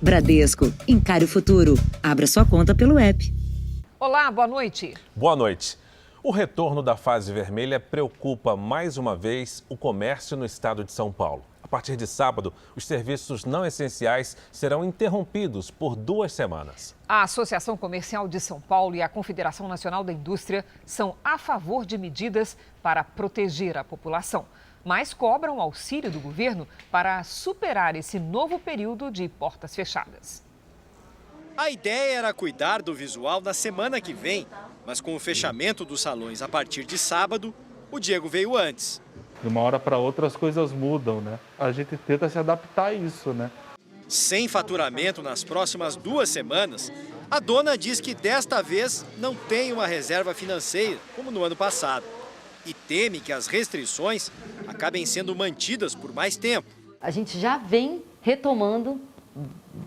Bradesco, encare o futuro. Abra sua conta pelo app. Olá, boa noite. Boa noite. O retorno da fase vermelha preocupa mais uma vez o comércio no estado de São Paulo. A partir de sábado, os serviços não essenciais serão interrompidos por 2 semanas. A Associação Comercial de São Paulo e a Confederação Nacional da Indústria são a favor de medidas para proteger a população, mas cobram auxílio do governo para superar esse novo período de portas fechadas. A ideia era cuidar do visual na semana que vem, mas com o fechamento dos salões a partir de sábado, o Diego veio antes. De uma hora para outra as coisas mudam, né? A gente tenta se adaptar a isso, né? Sem faturamento nas próximas 2 semanas, a dona diz que desta vez não tem uma reserva financeira, como no ano passado. E teme que as restrições acabem sendo mantidas por mais tempo. A gente já vem retomando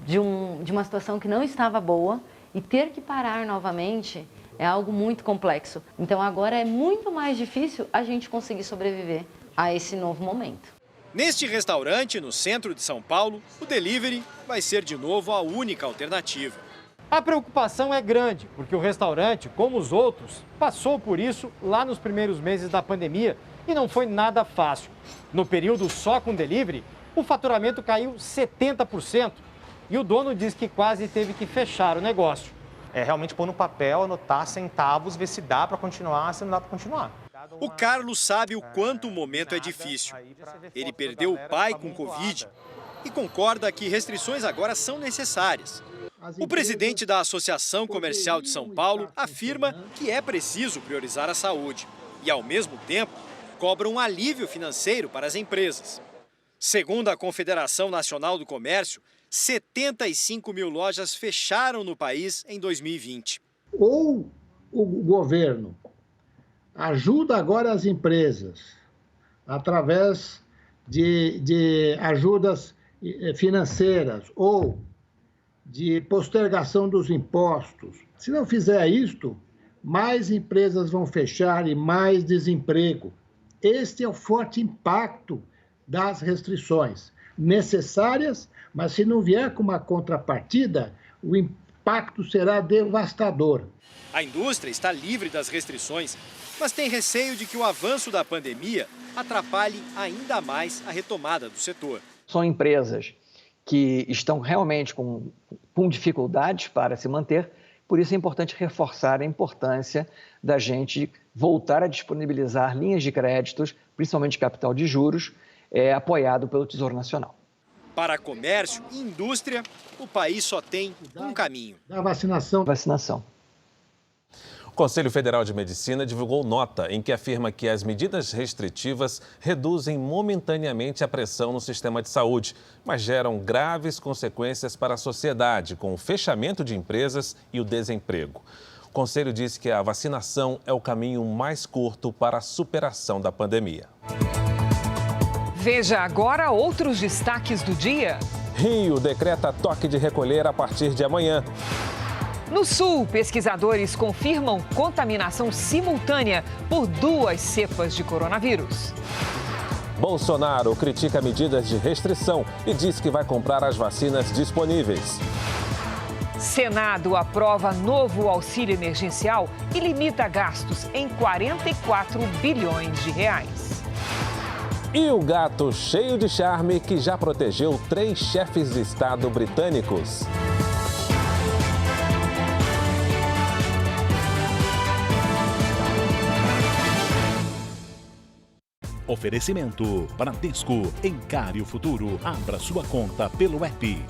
de uma situação que não estava boa e ter que parar novamente é algo muito complexo. Então agora é muito mais difícil a gente conseguir sobreviver a esse novo momento. Neste restaurante, no centro de São Paulo, o delivery vai ser de novo a única alternativa. A preocupação é grande, porque o restaurante, como os outros, passou por isso lá nos primeiros meses da pandemia e não foi nada fácil. No período só com delivery, o faturamento caiu 70% e o dono diz que quase teve que fechar o negócio. É realmente pôr no papel, anotar centavos, ver se dá para continuar, se não dá para continuar. O Carlos sabe o quanto o momento é difícil. Ele perdeu o pai com Covid e concorda que restrições agora são necessárias. O presidente da Associação Comercial de São Paulo afirma que é preciso priorizar a saúde e, ao mesmo tempo, cobra um alívio financeiro para as empresas. Segundo a Confederação Nacional do Comércio, 75 mil lojas fecharam no país em 2020. Ou o governo ajuda agora as empresas através de ajudas financeiras ou de postergação dos impostos. Se não fizer isto, mais empresas vão fechar e mais desemprego. Este é o forte impacto das restrições necessárias, mas se não vier com uma contrapartida, o impacto será devastador. A indústria está livre das restrições, mas tem receio de que o avanço da pandemia atrapalhe ainda mais a retomada do setor. São empresas que estão realmente com dificuldades para se manter, por isso é importante reforçar a importância da gente voltar a disponibilizar linhas de créditos, principalmente capital de juros, apoiado pelo Tesouro Nacional. Para comércio e indústria, o país só tem um caminho. A vacinação. O Conselho Federal de Medicina divulgou nota em que afirma que as medidas restritivas reduzem momentaneamente a pressão no sistema de saúde, mas geram graves consequências para a sociedade, com o fechamento de empresas e o desemprego. O Conselho disse que a vacinação é o caminho mais curto para a superação da pandemia. Veja agora outros destaques do dia. Rio decreta toque de recolher a partir de amanhã. No Sul, pesquisadores confirmam contaminação simultânea por 2 cepas de coronavírus. Bolsonaro critica medidas de restrição e diz que vai comprar as vacinas disponíveis. Senado aprova novo auxílio emergencial e limita gastos em 44 bilhões de reais. E o gato cheio de charme que já protegeu 3 chefes de Estado britânicos. Oferecimento Bradesco, encare o futuro, abra sua conta pelo app.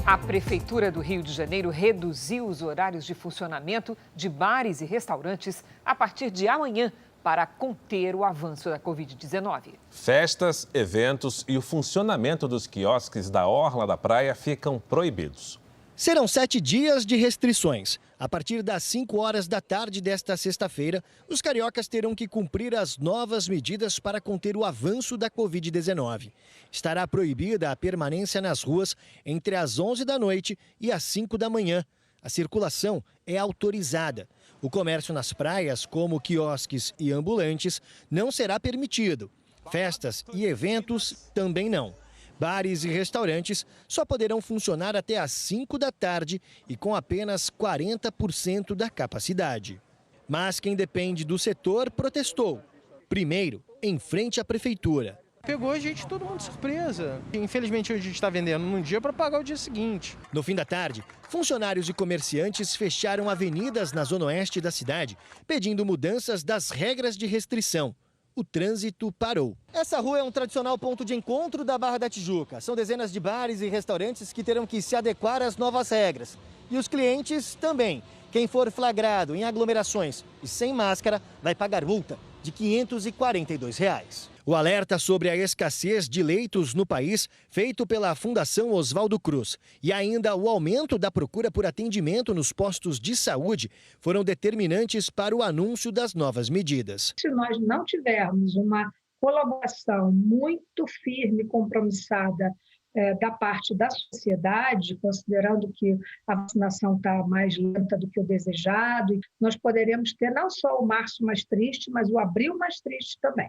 A Prefeitura do Rio de Janeiro reduziu os horários de funcionamento de bares e restaurantes a partir de amanhã para conter o avanço da Covid-19. Festas, eventos e o funcionamento dos quiosques da orla da praia ficam proibidos. Serão 7 dias de restrições. A partir das 5 horas da tarde desta sexta-feira, os cariocas terão que cumprir as novas medidas para conter o avanço da Covid-19. Estará proibida a permanência nas ruas entre as 11 da noite e as 5 da manhã. A circulação é autorizada. O comércio nas praias, como quiosques e ambulantes, não será permitido. Festas e eventos também não. Bares e restaurantes só poderão funcionar até às 5 da tarde e com apenas 40% da capacidade. Mas quem depende do setor protestou. Primeiro, em frente à prefeitura. Pegou a gente, todo mundo de surpresa. Infelizmente, hoje a gente está vendendo num dia para pagar o dia seguinte. No fim da tarde, funcionários e comerciantes fecharam avenidas na zona oeste da cidade, pedindo mudanças das regras de restrição. O trânsito parou. Essa rua é um tradicional ponto de encontro da Barra da Tijuca. São dezenas de bares e restaurantes que terão que se adequar às novas regras. E os clientes também. Quem for flagrado em aglomerações e sem máscara vai pagar multa de R$ 542. O alerta sobre a escassez de leitos no país, feito pela Fundação Oswaldo Cruz, e ainda o aumento da procura por atendimento nos postos de saúde, foram determinantes para o anúncio das novas medidas. Se nós não tivermos uma colaboração muito firme e compromissada da parte da sociedade, considerando que a vacinação está mais lenta do que o desejado, nós poderemos ter não só o março mais triste, mas o abril mais triste também.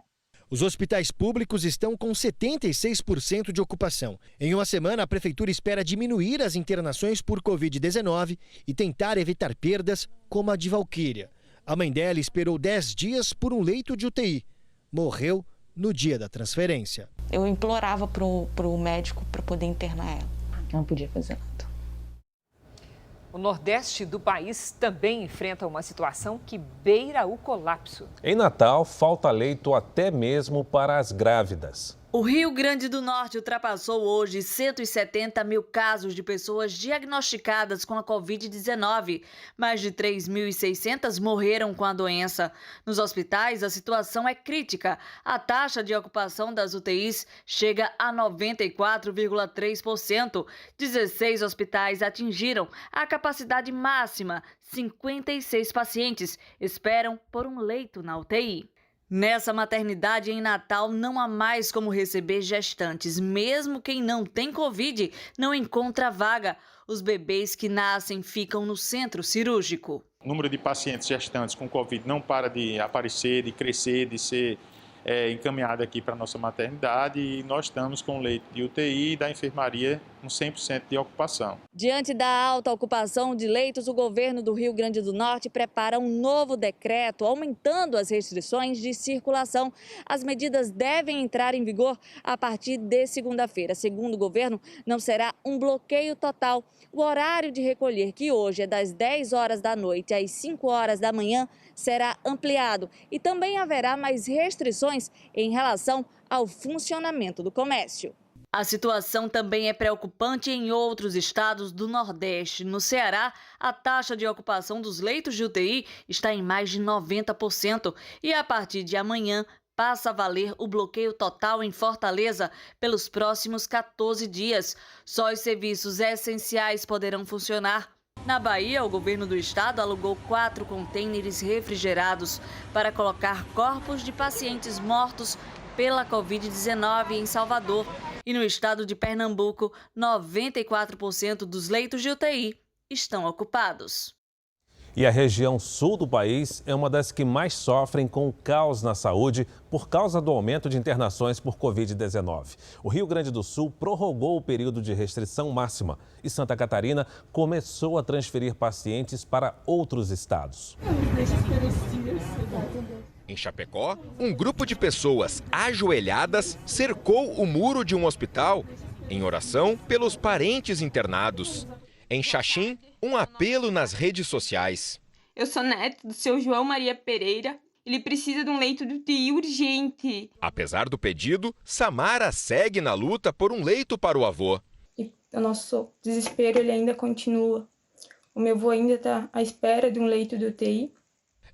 Os hospitais públicos estão com 76% de ocupação. Em uma semana, a prefeitura espera diminuir as internações por Covid-19 e tentar evitar perdas como a de Valquíria. A mãe dela esperou 10 dias por um leito de UTI. Morreu no dia da transferência. Eu implorava pro médico para poder internar ela. Não podia fazer nada. O Nordeste do país também enfrenta uma situação que beira o colapso. Em Natal, falta leito até mesmo para as grávidas. O Rio Grande do Norte ultrapassou hoje 170 mil casos de pessoas diagnosticadas com a Covid-19. Mais de 3.600 morreram com a doença. Nos hospitais, a situação é crítica. A taxa de ocupação das UTIs chega a 94,3%. 16 hospitais atingiram a capacidade máxima. 56 pacientes esperam por um leito na UTI. Nessa maternidade em Natal não há mais como receber gestantes. Mesmo quem não tem Covid não encontra vaga. Os bebês que nascem ficam no centro cirúrgico. O número de pacientes gestantes com Covid não para de aparecer, de crescer, de ser encaminhado aqui para a nossa maternidade e nós estamos com leito de UTI e da enfermaria com 100% de ocupação. Diante da alta ocupação de leitos, o governo do Rio Grande do Norte prepara um novo decreto, aumentando as restrições de circulação. As medidas devem entrar em vigor a partir de segunda-feira. Segundo o governo, não será um bloqueio total. O horário de recolher, que hoje é das 10 horas da noite às 5 horas da manhã, será ampliado e também haverá mais restrições em relação ao funcionamento do comércio. A situação também é preocupante em outros estados do Nordeste. No Ceará, a taxa de ocupação dos leitos de UTI está em mais de 90% e a partir de amanhã passa a valer o bloqueio total em Fortaleza pelos próximos 14 dias. Só os serviços essenciais poderão funcionar. Na Bahia, o governo do estado alugou 4 contêineres refrigerados para colocar corpos de pacientes mortos pela Covid-19 em Salvador. E no estado de Pernambuco, 94% dos leitos de UTI estão ocupados. E a região sul do país é uma das que mais sofrem com o caos na saúde por causa do aumento de internações por Covid-19. O Rio Grande do Sul prorrogou o período de restrição máxima e Santa Catarina começou a transferir pacientes para outros estados. Em Chapecó, um grupo de pessoas ajoelhadas cercou o muro de um hospital em oração pelos parentes internados. Em Xaxim, um apelo nas redes sociais. Eu sou neto do seu João Maria Pereira. Ele precisa de um leito de UTI urgente. Apesar do pedido, Samara segue na luta por um leito para o avô. E o nosso desespero ele ainda continua. O meu avô ainda está à espera de um leito de UTI.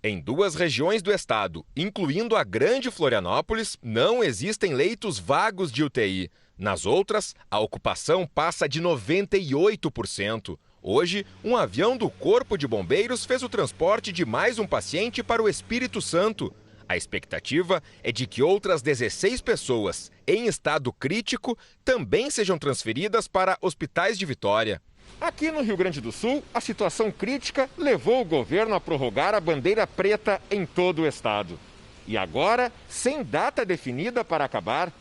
Em 2 regiões do estado, incluindo a Grande Florianópolis, não existem leitos vagos de UTI. Nas outras, a ocupação passa de 98%. Hoje, um avião do Corpo de Bombeiros fez o transporte de mais um paciente para o Espírito Santo. A expectativa é de que outras 16 pessoas em estado crítico também sejam transferidas para hospitais de Vitória. Aqui no Rio Grande do Sul, a situação crítica levou o governo a prorrogar a bandeira preta em todo o estado. E agora, sem data definida para acabar,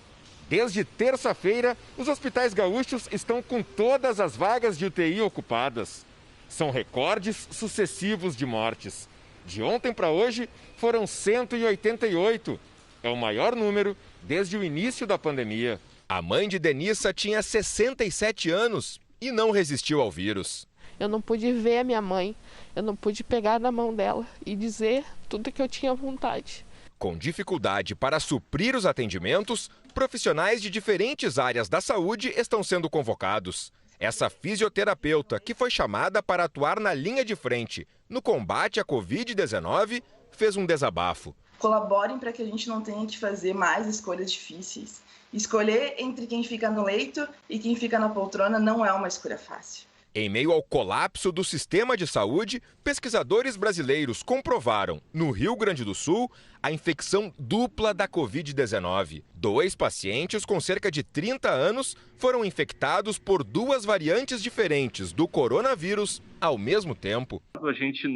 desde terça-feira, os hospitais gaúchos estão com todas as vagas de UTI ocupadas. São recordes sucessivos de mortes. De ontem para hoje, foram 188. É o maior número desde o início da pandemia. A mãe de Denissa tinha 67 anos e não resistiu ao vírus. Eu não pude ver a minha mãe, eu não pude pegar na mão dela e dizer tudo que eu tinha vontade. Com dificuldade para suprir os atendimentos, profissionais de diferentes áreas da saúde estão sendo convocados. Essa fisioterapeuta, que foi chamada para atuar na linha de frente no combate à Covid-19, fez um desabafo. Colaborem para que a gente não tenha que fazer mais escolhas difíceis. Escolher entre quem fica no leito e quem fica na poltrona não é uma escolha fácil. Em meio ao colapso do sistema de saúde, pesquisadores brasileiros comprovaram, no Rio Grande do Sul, a infecção dupla da Covid-19. 2 pacientes com cerca de 30 anos foram infectados por 2 variantes diferentes do coronavírus ao mesmo tempo. A gente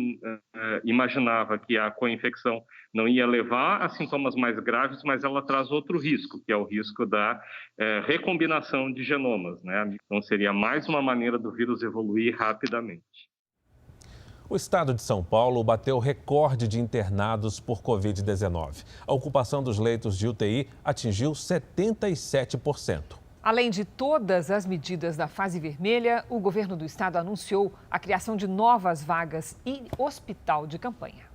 imaginava que a co-infecção não ia levar a sintomas mais graves, mas ela traz outro risco, que é o risco da recombinação de genomas, né? Então seria mais uma maneira do vírus evoluir rapidamente. O estado de São Paulo bateu recorde de internados por Covid-19. A ocupação dos leitos de UTI atingiu 77%. Além de todas as medidas da fase vermelha, o governo do estado anunciou a criação de novas vagas em hospital de campanha.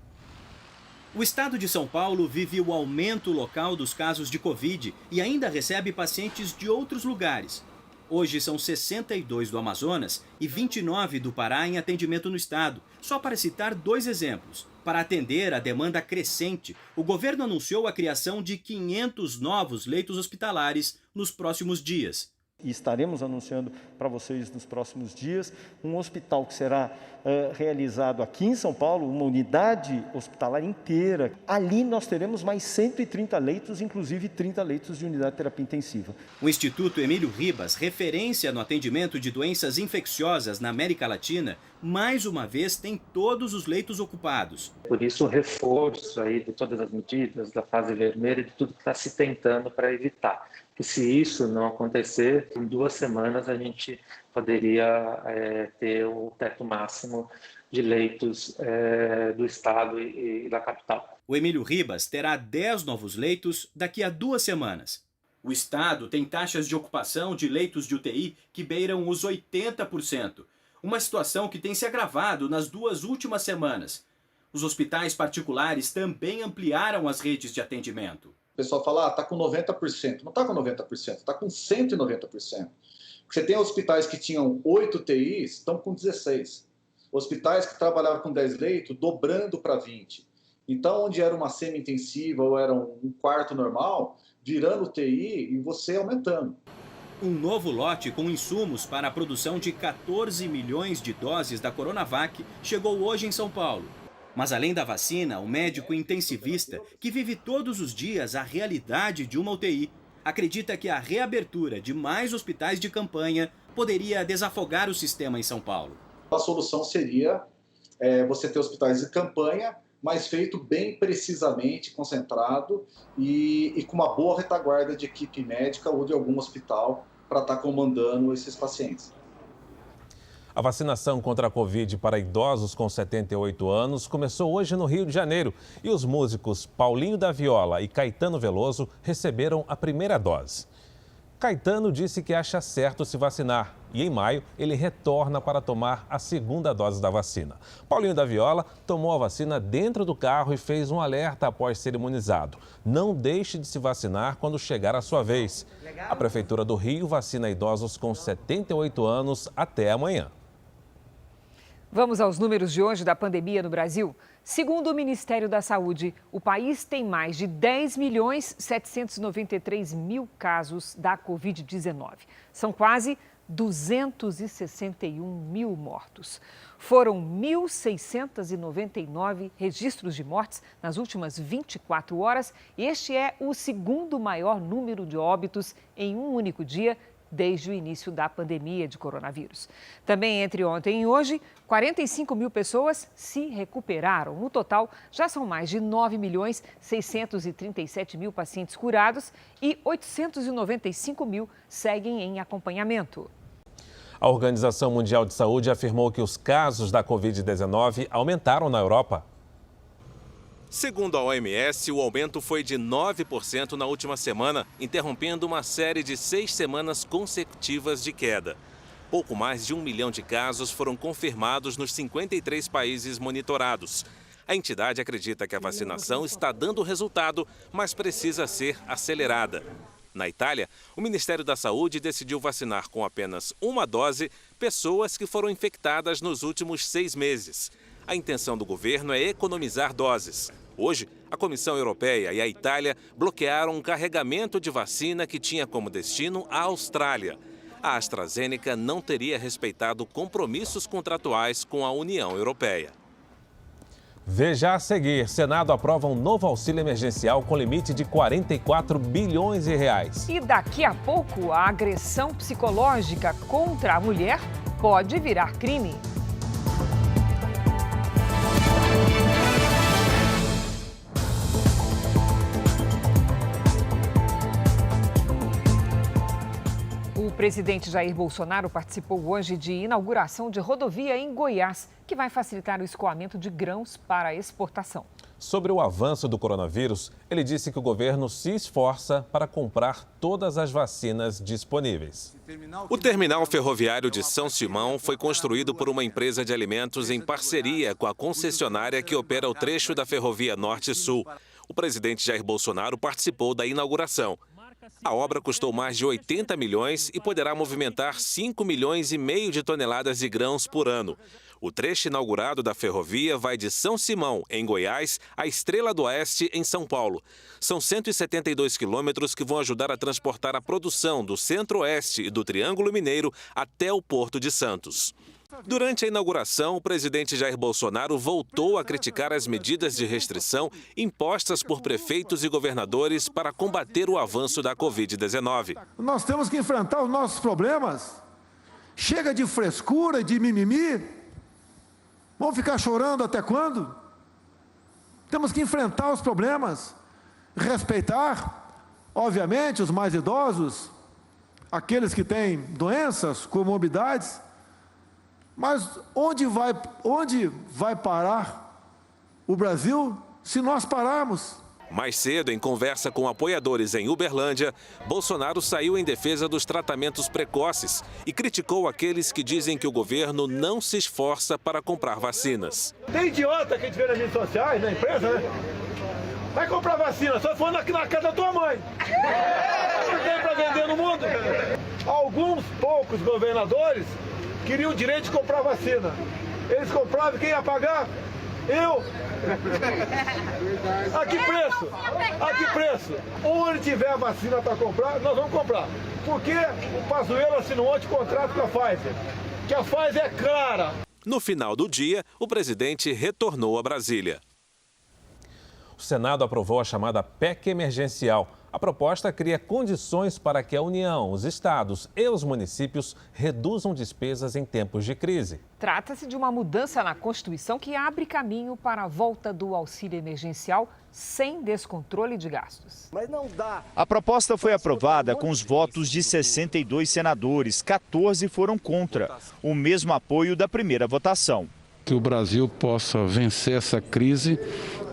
O estado de São Paulo vive o aumento local dos casos de Covid e ainda recebe pacientes de outros lugares. Hoje são 62 do Amazonas e 29 do Pará em atendimento no estado. Só para citar 2 exemplos. Para atender a demanda crescente, o governo anunciou a criação de 500 novos leitos hospitalares nos próximos dias. E estaremos anunciando para vocês nos próximos dias um hospital que será realizado aqui em São Paulo, uma unidade hospitalar inteira. Ali nós teremos mais 130 leitos, inclusive 30 leitos de unidade de terapia intensiva. O Instituto Emílio Ribas, referência no atendimento de doenças infecciosas na América Latina, mais uma vez tem todos os leitos ocupados. Por isso o reforço aí de todas as medidas da fase vermelha e de tudo que está se tentando para evitar. Que se isso não acontecer, em 2 semanas a gente poderia ter o teto máximo de leitos do estado e da capital. O Emílio Ribas terá 10 novos leitos daqui a 2 semanas. O estado tem taxas de ocupação de leitos de UTI que beiram os 80%. Uma situação que tem se agravado nas 2 últimas semanas. Os hospitais particulares também ampliaram as redes de atendimento. O pessoal fala, está com 90%. Não está com 90%, está com 190%. Você tem hospitais que tinham 8 UTIs, estão com 16. Hospitais que trabalhavam com 10 leitos, dobrando para 20. Então, onde era uma semi-intensiva ou era um quarto normal, virando UTI e você aumentando. Um novo lote com insumos para a produção de 14 milhões de doses da Coronavac chegou hoje em São Paulo. Mas além da vacina, o médico intensivista, que vive todos os dias a realidade de uma UTI, acredita que a reabertura de mais hospitais de campanha poderia desafogar o sistema em São Paulo. A solução seria você ter hospitais de campanha, mas feito bem precisamente, concentrado e com uma boa retaguarda de equipe médica ou de algum hospital para estar comandando esses pacientes. A vacinação contra a Covid para idosos com 78 anos começou hoje no Rio de Janeiro e os músicos Paulinho da Viola e Caetano Veloso receberam a primeira dose. Caetano disse que acha certo se vacinar e em maio ele retorna para tomar a segunda dose da vacina. Paulinho da Viola tomou a vacina dentro do carro e fez um alerta após ser imunizado. Não deixe de se vacinar quando chegar a sua vez. A Prefeitura do Rio vacina idosos com 78 anos até amanhã. Vamos aos números de hoje da pandemia no Brasil. Segundo o Ministério da Saúde, o país tem mais de 10.793.000 casos da Covid-19. São quase 261 mil mortos. Foram 1.699 registros de mortes nas últimas 24 horas. Este é o segundo maior número de óbitos em um único dia desde o início da pandemia de coronavírus. Também entre ontem e hoje, 45 mil pessoas se recuperaram. No total, já são mais de 9.637.000 pacientes curados e 895 mil seguem em acompanhamento. A Organização Mundial de Saúde afirmou que os casos da Covid-19 aumentaram na Europa. Segundo a OMS, o aumento foi de 9% na última semana, interrompendo uma série de 6 semanas consecutivas de queda. Pouco mais de 1 milhão de casos foram confirmados nos 53 países monitorados. A entidade acredita que a vacinação está dando resultado, mas precisa ser acelerada. Na Itália, o Ministério da Saúde decidiu vacinar com apenas uma dose pessoas que foram infectadas nos últimos 6 meses. A intenção do governo é economizar doses. Hoje, a Comissão Europeia e a Itália bloquearam um carregamento de vacina que tinha como destino a Austrália. A AstraZeneca não teria respeitado compromissos contratuais com a União Europeia. Veja a seguir, Senado aprova um novo auxílio emergencial com limite de 44 bilhões de reais. E daqui a pouco, a agressão psicológica contra a mulher pode virar crime. O presidente Jair Bolsonaro participou hoje de inauguração de rodovia em Goiás, que vai facilitar o escoamento de grãos para exportação. Sobre o avanço do coronavírus, ele disse que o governo se esforça para comprar todas as vacinas disponíveis. O terminal ferroviário de São Simão foi construído por uma empresa de alimentos em parceria com a concessionária que opera o trecho da Ferrovia Norte-Sul. O presidente Jair Bolsonaro participou da inauguração. A obra custou mais de 80 milhões e poderá movimentar 5,5 milhões de toneladas de grãos por ano. O trecho inaugurado da ferrovia vai de São Simão, em Goiás, à Estrela do Oeste, em São Paulo. São 172 quilômetros que vão ajudar a transportar a produção do Centro-Oeste e do Triângulo Mineiro até o Porto de Santos. Durante a inauguração, o presidente Jair Bolsonaro voltou a criticar as medidas de restrição impostas por prefeitos e governadores para combater o avanço da Covid-19. Nós temos que enfrentar os nossos problemas. Chega de frescura, de mimimi. Vamos ficar chorando até quando? Temos que enfrentar os problemas, respeitar, obviamente, os mais idosos, aqueles que têm doenças, comorbidades. Mas onde vai parar o Brasil se nós pararmos? Mais cedo, em conversa com apoiadores em Uberlândia, Bolsonaro saiu em defesa dos tratamentos precoces e criticou aqueles que dizem que o governo não se esforça para comprar vacinas. Tem idiota que a gente vê nas redes sociais, na empresa, né? Vai comprar vacina, só for na casa da tua mãe. Não tem para vender no mundo. Alguns poucos governadores queriam o direito de comprar vacina. Eles compravam, quem ia pagar? Eu. A que preço? A que preço? Onde tiver vacina para comprar, nós vamos comprar. Porque o Pazuello assinou ontem contrato com a Pfizer. Que a Pfizer é cara. No final do dia, o presidente retornou a Brasília. O Senado aprovou a chamada PEC emergencial. A proposta cria condições para que a União, os estados e os municípios reduzam despesas em tempos de crise. Trata-se de uma mudança na Constituição que abre caminho para a volta do auxílio emergencial sem descontrole de gastos. Mas não dá. A proposta foi aprovada com os votos de 62 senadores, 14 foram contra, o mesmo apoio da primeira votação. Que o Brasil possa vencer essa crise,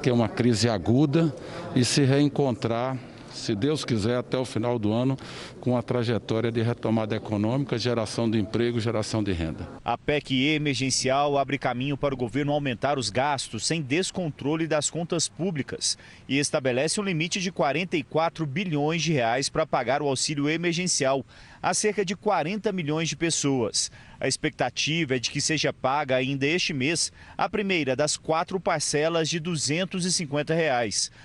que é uma crise aguda, e se reencontrar, se Deus quiser, até o final do ano, com a trajetória de retomada econômica, geração de emprego, geração de renda. A PEC emergencial abre caminho para o governo aumentar os gastos sem descontrole das contas públicas e estabelece um limite de 44 bilhões de reais para pagar o auxílio emergencial a cerca de 40 milhões de pessoas. A expectativa é de que seja paga ainda este mês a primeira das 4 parcelas de R$ 250.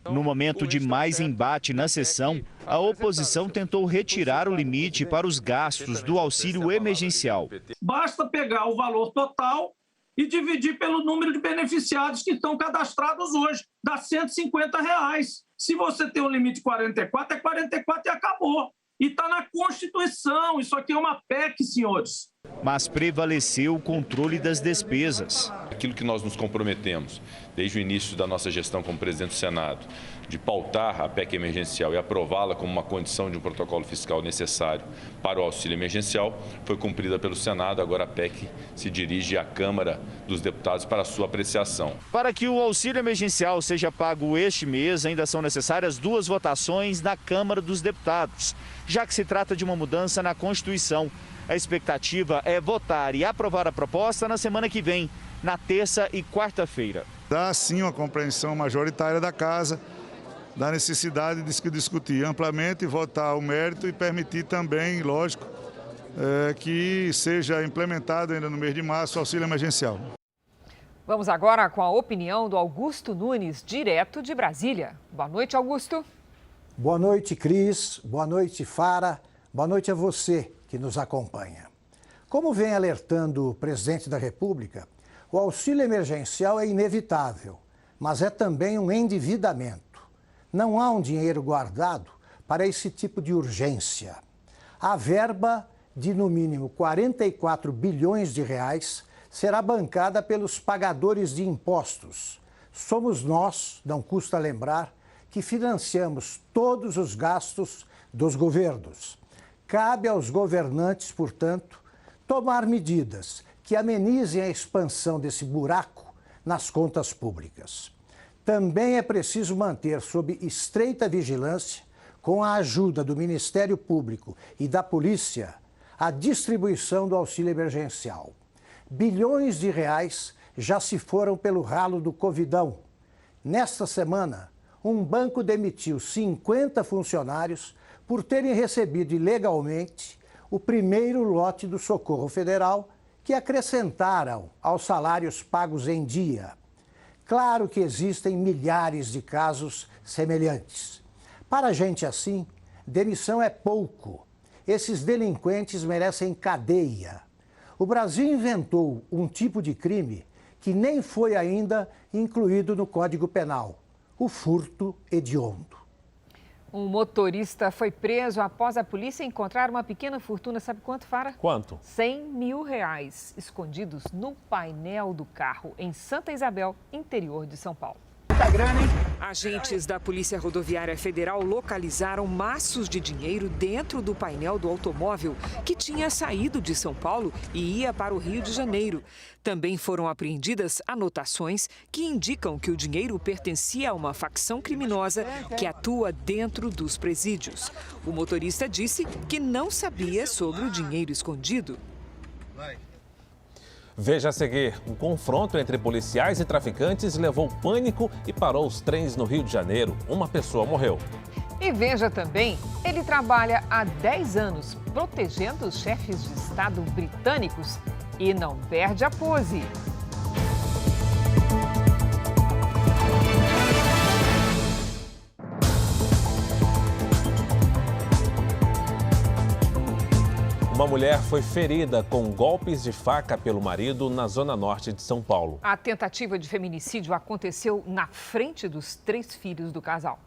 No momento de mais embate na sessão, a oposição tentou retirar o limite para os gastos do auxílio emergencial. Basta pegar o valor total e dividir pelo número de beneficiados que estão cadastrados hoje, dá R$ 150. Se você tem um limite de 44, é 44 e acabou. E está na Constituição, isso aqui é uma PEC, senhores. Mas prevaleceu o controle das despesas. Aquilo que nós nos comprometemos desde o início da nossa gestão como presidente do Senado, de pautar a PEC emergencial e aprová-la como uma condição de um protocolo fiscal necessário para o auxílio emergencial, foi cumprida pelo Senado. Agora a PEC se dirige à Câmara dos Deputados para a sua apreciação. Para que o auxílio emergencial seja pago este mês, ainda são necessárias 2 votações na Câmara dos Deputados, já que se trata de uma mudança na Constituição. A expectativa é votar e aprovar a proposta na semana que vem, na terça e quarta-feira. Dá sim uma compreensão majoritária da Casa da necessidade de se discutir amplamente, votar o mérito e permitir também, lógico, que seja implementado ainda no mês de março o auxílio emergencial. Vamos agora com a opinião do Augusto Nunes, direto de Brasília. Boa noite, Augusto. Boa noite, Cris. Boa noite, Fara. Boa noite a você que nos acompanha. Como vem alertando o presidente da República, o auxílio emergencial é inevitável, mas é também um endividamento. Não há um dinheiro guardado para esse tipo de urgência. A verba de, no mínimo, 44 bilhões de reais será bancada pelos pagadores de impostos. Somos nós, não custa lembrar, que financiamos todos os gastos dos governos. Cabe aos governantes, portanto, tomar medidas que amenizem a expansão desse buraco nas contas públicas. Também é preciso manter sob estreita vigilância, com a ajuda do Ministério Público e da Polícia, a distribuição do auxílio emergencial. Bilhões de reais já se foram pelo ralo do Covidão. Nesta semana, um banco demitiu 50 funcionários por terem recebido ilegalmente o primeiro lote do Socorro Federal, que acrescentaram aos salários pagos em dia. Claro que existem milhares de casos semelhantes. Para gente assim, demissão é pouco. Esses delinquentes merecem cadeia. O Brasil inventou um tipo de crime que nem foi ainda incluído no Código Penal: o furto hediondo. Um motorista foi preso após a polícia encontrar uma pequena fortuna. Sabe quanto, Fara? Quanto? R$100 mil escondidos no painel do carro em Santa Isabel, interior de São Paulo. Agentes da Polícia Rodoviária Federal localizaram maços de dinheiro dentro do painel do automóvel que tinha saído de São Paulo e ia para o Rio de Janeiro. Também foram apreendidas anotações que indicam que o dinheiro pertencia a uma facção criminosa que atua dentro dos presídios. O motorista disse que não sabia sobre o dinheiro escondido. Veja a seguir, um confronto entre policiais e traficantes levou pânico e parou os trens no Rio de Janeiro. Uma pessoa morreu. E veja também, ele trabalha há 10 anos protegendo os chefes de Estado britânicos e não perde a pose. Uma mulher foi ferida com golpes de faca pelo marido na zona norte de São Paulo. A tentativa de feminicídio aconteceu na frente dos 3 filhos do casal.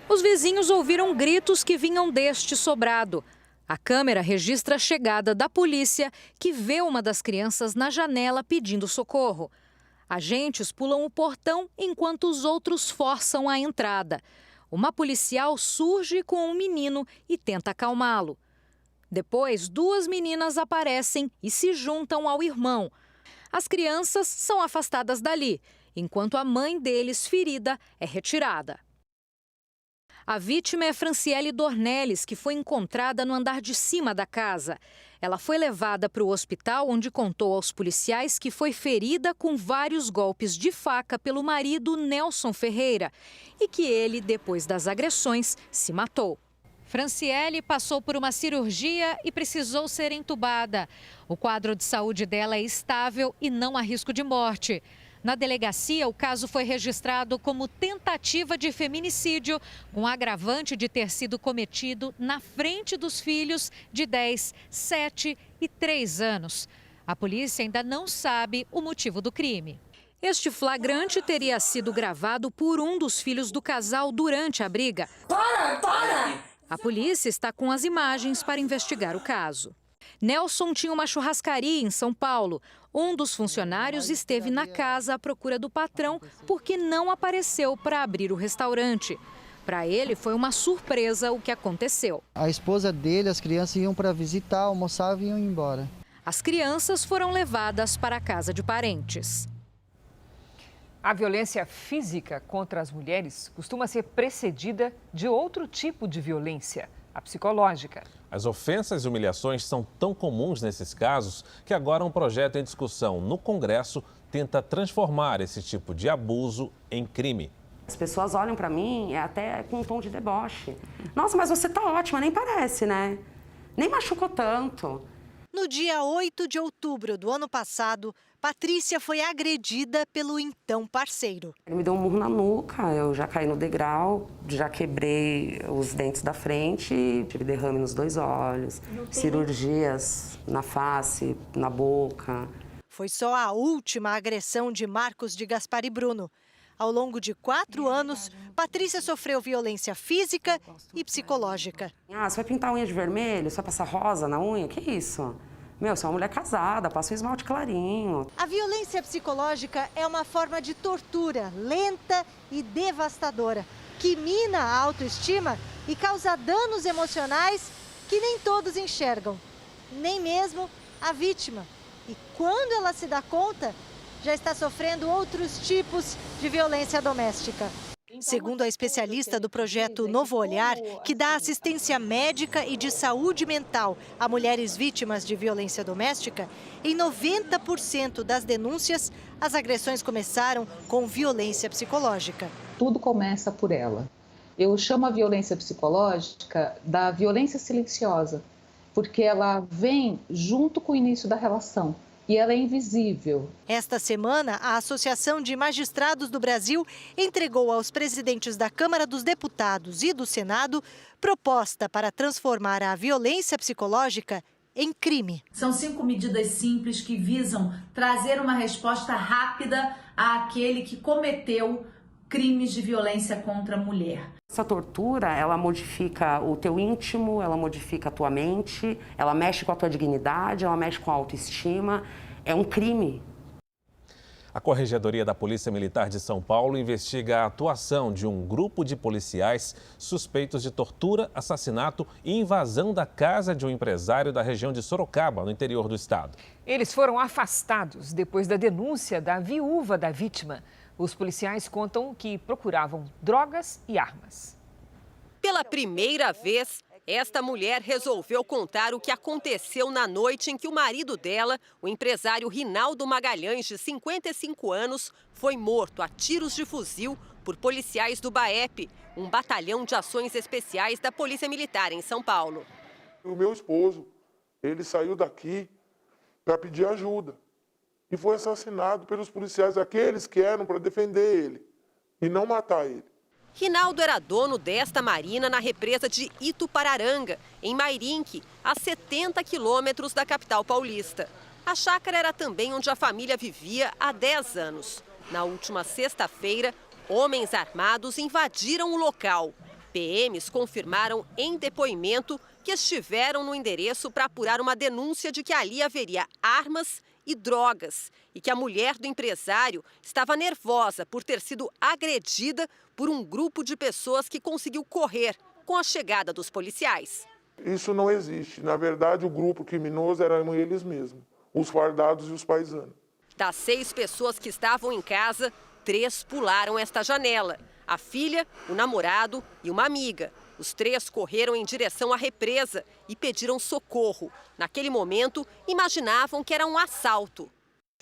Os vizinhos ouviram gritos que vinham deste sobrado. A câmera registra a chegada da polícia, que vê uma das crianças na janela pedindo socorro. Agentes pulam o portão enquanto os outros forçam a entrada. Uma policial surge com um menino e tenta acalmá-lo. Depois, 2 meninas aparecem e se juntam ao irmão. As crianças são afastadas dali, enquanto a mãe deles, ferida, é retirada. A vítima é Franciele Dornelles, que foi encontrada no andar de cima da casa. Ela foi levada para o hospital, onde contou aos policiais que foi ferida com vários golpes de faca pelo marido Nelson Ferreira e que ele, depois das agressões, se matou. Franciele passou por uma cirurgia e precisou ser entubada. O quadro de saúde dela é estável e não há risco de morte. Na delegacia, o caso foi registrado como tentativa de feminicídio, com agravante de ter sido cometido na frente dos filhos de 10, 7 e 3 anos. A polícia ainda não sabe o motivo do crime. Este flagrante teria sido gravado por um dos filhos do casal durante a briga. Para! A polícia está com as imagens para investigar o caso. Nelson tinha uma churrascaria em São Paulo. Um dos funcionários esteve na casa à procura do patrão porque não apareceu para abrir o restaurante. Para ele, foi uma surpresa o que aconteceu. A esposa dele, as crianças iam para visitar, almoçavam e iam embora. As crianças foram levadas para a casa de parentes. A violência física contra as mulheres costuma ser precedida de outro tipo de violência, a psicológica. As ofensas e humilhações são tão comuns nesses casos que agora um projeto em discussão no Congresso tenta transformar esse tipo de abuso em crime. As pessoas olham para mim até com um tom de deboche. Nossa, mas você tá ótima, nem parece, né? Nem machucou tanto. No dia 8 de outubro do ano passado, Patrícia foi agredida pelo então parceiro. Ele me deu um murro na nuca, eu já caí no degrau, já quebrei os dentes da frente, tive derrame nos 2 olhos, cirurgias na face, na boca. Foi só a última agressão de Marcos de Gaspar e Bruno. Ao longo de 4 anos, Patrícia sofreu violência física e psicológica. Ah, você vai pintar a unha de vermelho? Você vai passar rosa na unha? Que isso? Meu, você é uma mulher casada, passa um esmalte clarinho. A violência psicológica é uma forma de tortura lenta e devastadora, que mina a autoestima e causa danos emocionais que nem todos enxergam, nem mesmo a vítima. E quando ela se dá conta, já está sofrendo outros tipos de violência doméstica. Segundo a especialista do projeto Novo Olhar, que dá assistência médica e de saúde mental a mulheres vítimas de violência doméstica, em 90% das denúncias, as agressões começaram com violência psicológica. Tudo começa por ela. Eu chamo a violência psicológica da violência silenciosa, porque ela vem junto com o início da relação. E ela é invisível. Esta semana, a Associação de Magistrados do Brasil entregou aos presidentes da Câmara dos Deputados e do Senado proposta para transformar a violência psicológica em crime. São 5 medidas simples que visam trazer uma resposta rápida àquele que cometeu crimes de violência contra a mulher. Essa tortura, ela modifica o teu íntimo, ela modifica a tua mente, ela mexe com a tua dignidade, ela mexe com a autoestima. É um crime. A Corregedoria da Polícia Militar de São Paulo investiga a atuação de um grupo de policiais suspeitos de tortura, assassinato e invasão da casa de um empresário da região de Sorocaba, no interior do estado. Eles foram afastados depois da denúncia da viúva da vítima. Os policiais contam que procuravam drogas e armas. Pela primeira vez, esta mulher resolveu contar o que aconteceu na noite em que o marido dela, o empresário Rinaldo Magalhães, de 55 anos, foi morto a tiros de fuzil por policiais do BAEP, um batalhão de ações especiais da Polícia Militar em São Paulo. O meu esposo, ele saiu daqui para pedir ajuda. E foi assassinado pelos policiais, aqueles que eram para defender ele e não matar ele. Rinaldo era dono desta marina na represa de Itupararanga, em Mairinque, a 70 quilômetros da capital paulista. A chácara era também onde a família vivia há 10 anos. Na última sexta-feira, homens armados invadiram o local. PMs confirmaram em depoimento que estiveram no endereço para apurar uma denúncia de que ali haveria armas e drogas, e que a mulher do empresário estava nervosa por ter sido agredida por um grupo de pessoas que conseguiu correr com a chegada dos policiais. Isso não existe. Na verdade, o grupo criminoso eram eles mesmos, os fardados e os paisanos. Das 6 pessoas que estavam em casa, 3 pularam esta janela. A filha, o namorado e uma amiga. Os 3 correram em direção à represa e pediram socorro. Naquele momento, imaginavam que era um assalto.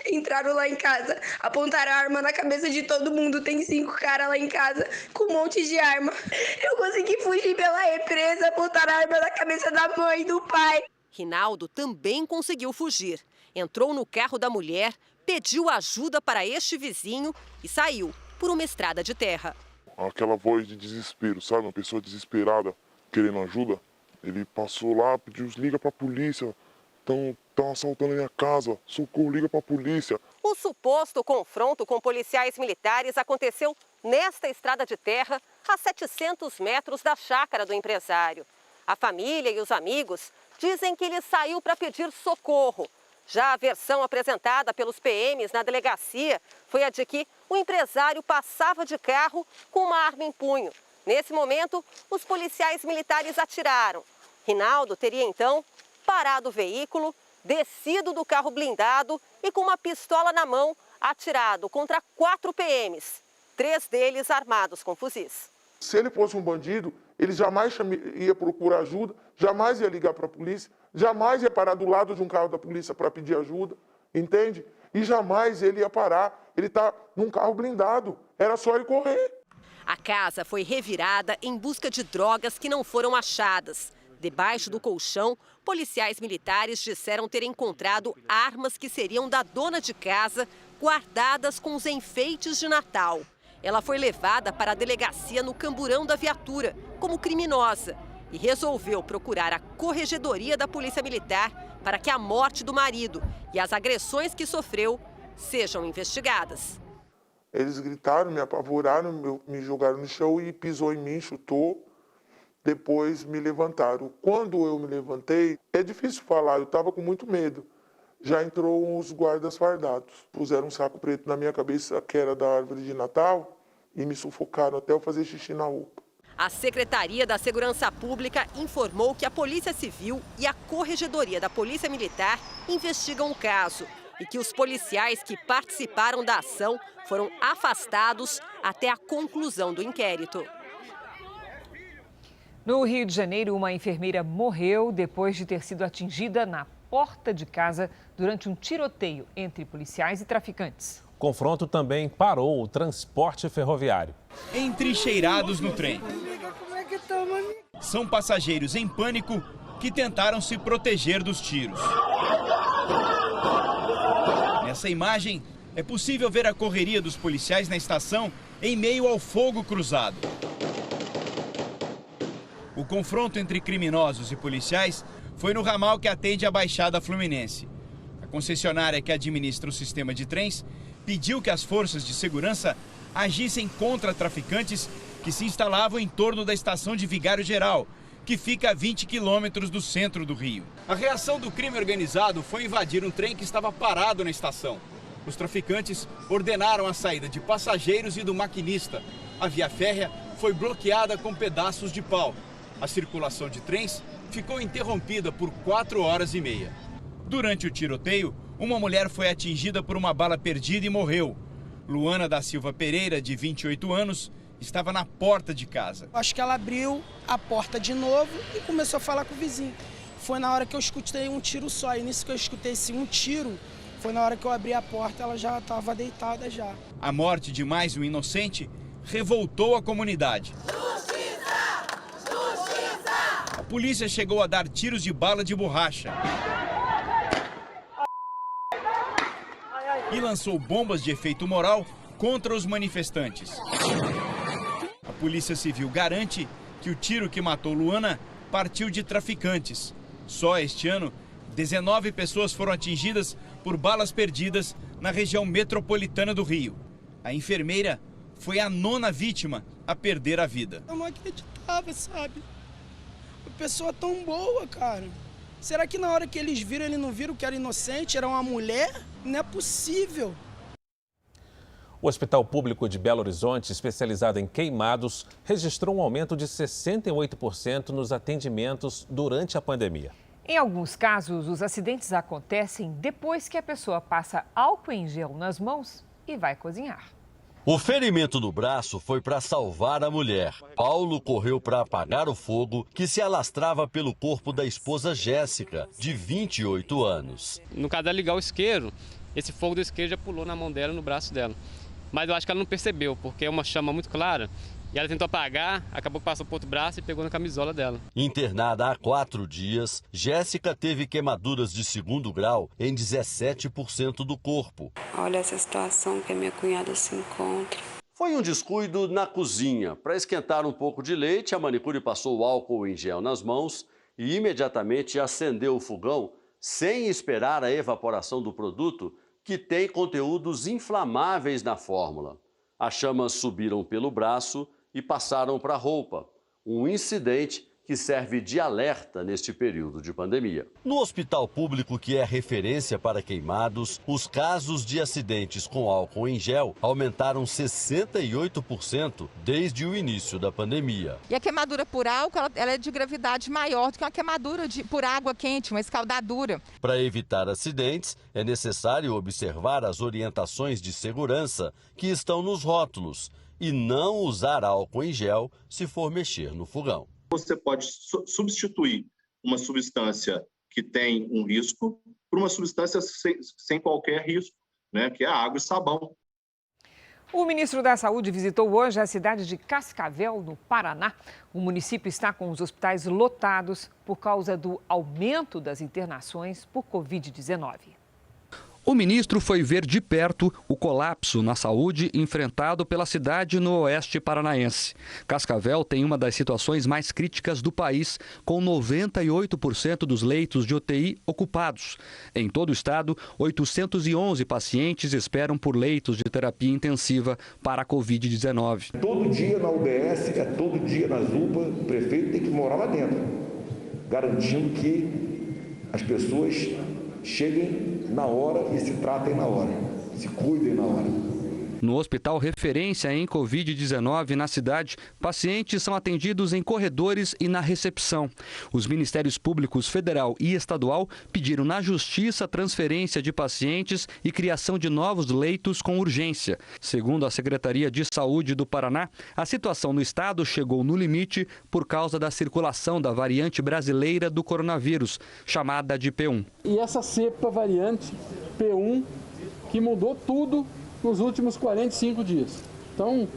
Entraram lá em casa, apontaram a arma na cabeça de todo mundo. Tem 5 caras lá em casa com um monte de arma. Eu consegui fugir pela represa, apontaram a arma na cabeça da mãe e do pai. Rinaldo também conseguiu fugir. Entrou no carro da mulher, pediu ajuda para este vizinho e saiu por uma estrada de terra. Aquela voz de desespero, sabe? Uma pessoa desesperada, querendo ajuda. Ele passou lá, pediu, liga pra polícia. Estão assaltando a minha casa, socorro, liga pra polícia. O suposto confronto com policiais militares aconteceu nesta estrada de terra, a 700 metros da chácara do empresário. A família e os amigos dizem que ele saiu para pedir socorro. Já a versão apresentada pelos PMs na delegacia foi a de que o empresário passava de carro com uma arma em punho. Nesse momento, os policiais militares atiraram. Rinaldo teria então parado o veículo, descido do carro blindado e com uma pistola na mão, atirado contra 4 PMs, 3 deles armados com fuzis. Se ele fosse um bandido, ele jamais ia procurar ajuda, jamais ia ligar para a polícia, jamais ia parar do lado de um carro da polícia para pedir ajuda, entende? E jamais ele ia parar, ele está num carro blindado, era só ele correr. A casa foi revirada em busca de drogas que não foram achadas. Debaixo do colchão, policiais militares disseram ter encontrado armas que seriam da dona de casa, guardadas com os enfeites de Natal. Ela foi levada para a delegacia no camburão da viatura, como criminosa, e resolveu procurar a corregedoria da Polícia Militar para que a morte do marido e as agressões que sofreu sejam investigadas. Eles gritaram, me apavoraram, me jogaram no chão e pisou em mim, chutou. Depois me levantaram. Quando eu me levantei, é difícil falar, eu estava com muito medo. Já entrou os guardas fardados. Puseram um saco preto na minha cabeça, que era da árvore de Natal, e me sufocaram até eu fazer xixi na roupa. A Secretaria da Segurança Pública informou que a Polícia Civil e a Corregedoria da Polícia Militar investigam o caso e que os policiais que participaram da ação foram afastados até a conclusão do inquérito. No Rio de Janeiro, uma enfermeira morreu depois de ter sido atingida na porta de casa durante um tiroteio entre policiais e traficantes. O confronto também parou o transporte ferroviário. Entrincheirados no trem. São passageiros em pânico que tentaram se proteger dos tiros. Nessa imagem, é possível ver a correria dos policiais na estação em meio ao fogo cruzado. O confronto entre criminosos e policiais foi no ramal que atende a Baixada Fluminense. A concessionária que administra o sistema de trens pediu que as forças de segurança agissem contra traficantes que se instalavam em torno da estação de Vigário Geral, que fica a 20 quilômetros do centro do Rio. A reação do crime organizado foi invadir um trem que estava parado na estação. Os traficantes ordenaram a saída de passageiros e do maquinista. A via férrea foi bloqueada com pedaços de pau. A circulação de trens ficou interrompida por 4 horas e meia. Durante o tiroteio, uma mulher foi atingida por uma bala perdida e morreu. Luana da Silva Pereira, de 28 anos, estava na porta de casa. Acho que ela abriu a porta de novo e começou a falar com o vizinho. Foi na hora que eu escutei um tiro só. E nisso que eu escutei esse um tiro, foi na hora que eu abri a porta, ela já estava deitada já. A morte de mais um inocente revoltou a comunidade. A polícia chegou a dar tiros de bala de borracha e lançou bombas de efeito moral contra os manifestantes. A Polícia Civil garante que o tiro que matou Luana partiu de traficantes. Só este ano, 19 pessoas foram atingidas por balas perdidas na região metropolitana do Rio. A enfermeira foi a 9ª vítima a perder a vida. Eu não acreditava, sabe? Uma pessoa tão boa, cara. Será que na hora que eles não viram que era inocente, era uma mulher? Não é possível. O Hospital Público de Belo Horizonte, especializado em queimados, registrou um aumento de 68% nos atendimentos durante a pandemia. Em alguns casos, os acidentes acontecem depois que a pessoa passa álcool em gel nas mãos e vai cozinhar. O ferimento no braço foi para salvar a mulher. Paulo correu para apagar o fogo que se alastrava pelo corpo da esposa Jéssica, de 28 anos. No caso dela ligar o isqueiro, esse fogo do isqueiro já pulou na mão dela, no braço dela. Mas eu acho que ela não percebeu, porque é uma chama muito clara. E ela tentou apagar, acabou que passou para o outro braço e pegou na camisola dela. Internada há 4 dias, Jéssica teve queimaduras de 2º grau em 17% do corpo. Olha essa situação que a minha cunhada se encontra. Foi um descuido na cozinha. Para esquentar um pouco de leite, a manicure passou o álcool em gel nas mãos e imediatamente acendeu o fogão sem esperar a evaporação do produto, que tem conteúdos inflamáveis na fórmula. As chamas subiram pelo braço e passaram para a roupa. Um incidente que serve de alerta neste período de pandemia. No hospital público, que é referência para queimados, os casos de acidentes com álcool em gel aumentaram 68% desde o início da pandemia. E a queimadura por álcool, ela é de gravidade maior do que uma queimadura por água quente, uma escaldadura. Para evitar acidentes, é necessário observar as orientações de segurança que estão nos rótulos e não usar álcool em gel se for mexer no fogão. Você pode substituir uma substância que tem um risco por uma substância sem qualquer risco, né, que é a água e sabão. O ministro da Saúde visitou hoje a cidade de Cascavel, no Paraná. O município está com os hospitais lotados por causa do aumento das internações por Covid-19. O ministro foi ver de perto o colapso na saúde enfrentado pela cidade no oeste paranaense. Cascavel tem uma das situações mais críticas do país, com 98% dos leitos de UTI ocupados. Em todo o estado, 811 pacientes esperam por leitos de terapia intensiva para a Covid-19. Todo dia na UBS, todo dia nas UPA, o prefeito tem que morar lá dentro, garantindo que as pessoas cheguem na hora e se tratem na hora, se cuidem na hora. No hospital referência em Covid-19 na cidade, pacientes são atendidos em corredores e na recepção. Os Ministérios Públicos Federal e Estadual pediram na Justiça transferência de pacientes e criação de novos leitos com urgência. Segundo a Secretaria de Saúde do Paraná, a situação no estado chegou no limite por causa da circulação da variante brasileira do coronavírus, chamada de P1. E essa cepa variante P1 que mudou tudo nos últimos 45 dias. Então,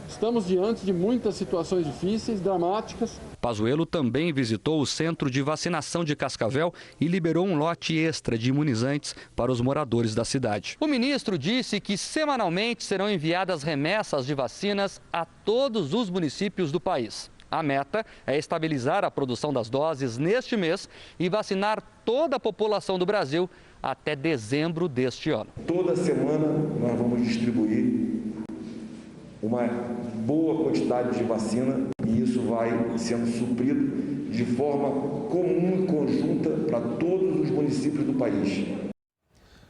estamos diante de muitas situações difíceis, dramáticas. Pazuello também visitou o centro de vacinação de Cascavel e liberou um lote extra de imunizantes para os moradores da cidade. O ministro disse que semanalmente serão enviadas remessas de vacinas a todos os municípios do país. A meta é estabilizar a produção das doses neste mês e vacinar toda a população do Brasil até dezembro deste ano. Toda semana nós vamos distribuir uma boa quantidade de vacina e isso vai sendo suprido de forma comum e conjunta para todos os municípios do país.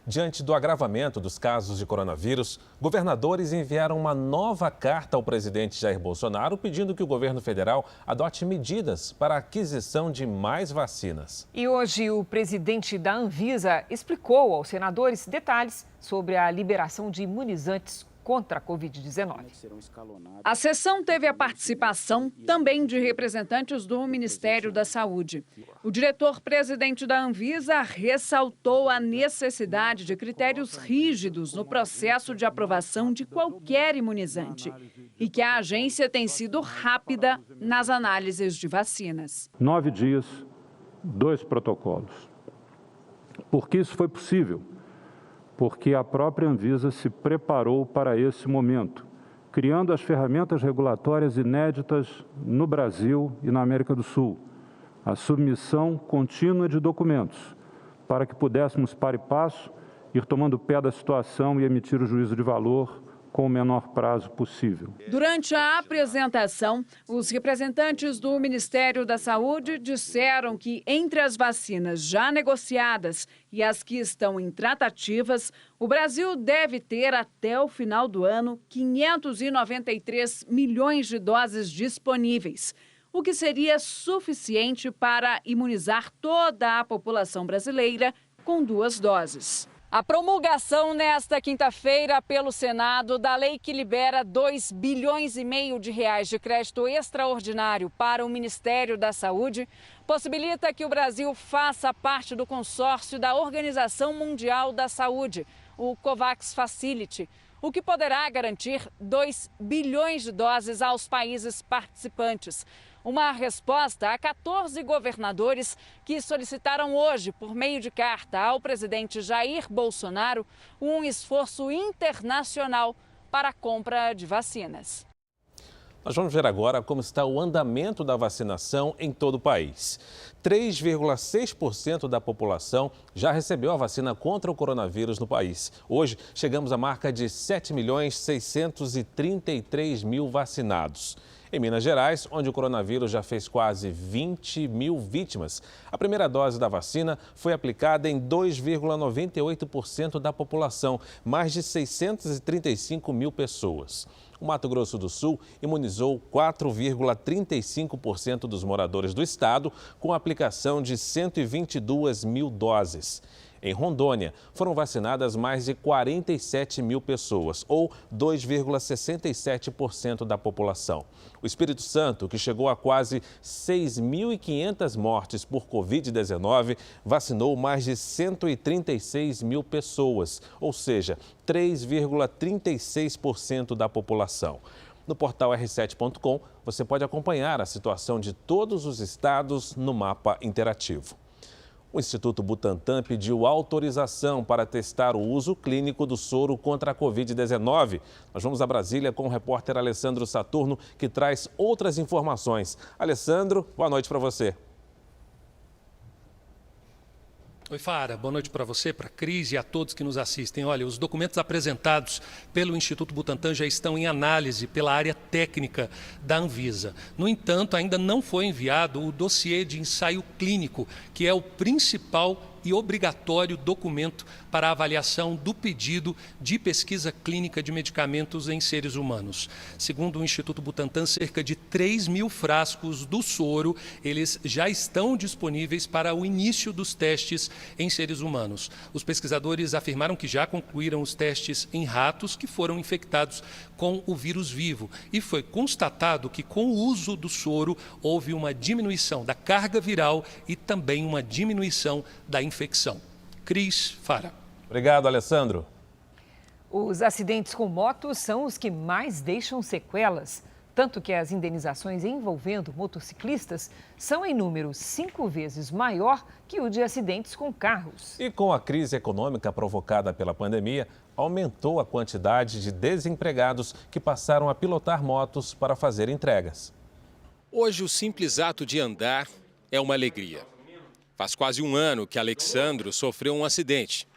Diante do agravamento dos casos de coronavírus, governadores enviaram uma nova carta ao presidente Jair Bolsonaro pedindo que o governo federal adote medidas para a aquisição de mais vacinas. E hoje o presidente da Anvisa explicou aos senadores detalhes sobre a liberação de imunizantes contra a Covid-19. A sessão teve a participação também de representantes do Ministério da Saúde. O diretor-presidente da Anvisa ressaltou a necessidade de critérios rígidos no processo de aprovação de qualquer imunizante e que a agência tem sido rápida nas análises de vacinas. 9 dias, 2 protocolos. Por que isso foi possível? Porque a própria Anvisa se preparou para esse momento, criando as ferramentas regulatórias inéditas no Brasil e na América do Sul. A submissão contínua de documentos, para que pudéssemos, para e passo, ir tomando pé da situação e emitir o juízo de valor com o menor prazo possível. Durante a apresentação, os representantes do Ministério da Saúde disseram que entre as vacinas já negociadas e as que estão em tratativas, o Brasil deve ter até o final do ano 593 milhões de doses disponíveis, o que seria suficiente para imunizar toda a população brasileira com 2 doses. A promulgação nesta quinta-feira pelo Senado da lei que libera 2,5 bilhões de reais de crédito extraordinário para o Ministério da Saúde possibilita que o Brasil faça parte do consórcio da Organização Mundial da Saúde, o COVAX Facility, o que poderá garantir 2 bilhões de doses aos países participantes. Uma resposta a 14 governadores que solicitaram hoje, por meio de carta ao presidente Jair Bolsonaro, um esforço internacional para a compra de vacinas. Nós vamos ver agora como está o andamento da vacinação em todo o país. 3,6% da população já recebeu a vacina contra o coronavírus no país. Hoje, chegamos à marca de 7.633.000 vacinados. Em Minas Gerais, onde o coronavírus já fez quase 20 mil vítimas, a primeira dose da vacina foi aplicada em 2,98% da população, mais de 635 mil pessoas. O Mato Grosso do Sul imunizou 4,35% dos moradores do estado com a aplicação de 122 mil doses. Em Rondônia, foram vacinadas mais de 47 mil pessoas, ou 2,67% da população. O Espírito Santo, que chegou a quase 6.500 mortes por Covid-19, vacinou mais de 136 mil pessoas, ou seja, 3,36% da população. No portal r7.com, você pode acompanhar a situação de todos os estados no mapa interativo. O Instituto Butantan pediu autorização para testar o uso clínico do soro contra a Covid-19. Nós vamos a Brasília com o repórter Alessandro Saturno, que traz outras informações. Alessandro, boa noite para você. Oi, Fara. Boa noite para você, para a Cris e a todos que nos assistem. Olha, os documentos apresentados pelo Instituto Butantan já estão em análise pela área técnica da Anvisa. No entanto, ainda não foi enviado o dossiê de ensaio clínico, que é o principal e obrigatório documento para a avaliação do pedido de pesquisa clínica de medicamentos em seres humanos. Segundo o Instituto Butantan, cerca de 3 mil frascos do soro, eles já estão disponíveis para o início dos testes em seres humanos. Os pesquisadores afirmaram que já concluíram os testes em ratos que foram infectados com o vírus vivo e foi constatado que com o uso do soro houve uma diminuição da carga viral e também uma diminuição da infecção. Cris, Fara. Obrigado, Alessandro. Os acidentes com motos são os que mais deixam sequelas, tanto que as indenizações envolvendo motociclistas são em número 5 vezes maior que o de acidentes com carros. E com a crise econômica provocada pela pandemia, aumentou a quantidade de desempregados que passaram a pilotar motos para fazer entregas. Hoje, o simples ato de andar é uma alegria. Faz quase um ano que Alexandro sofreu um acidente.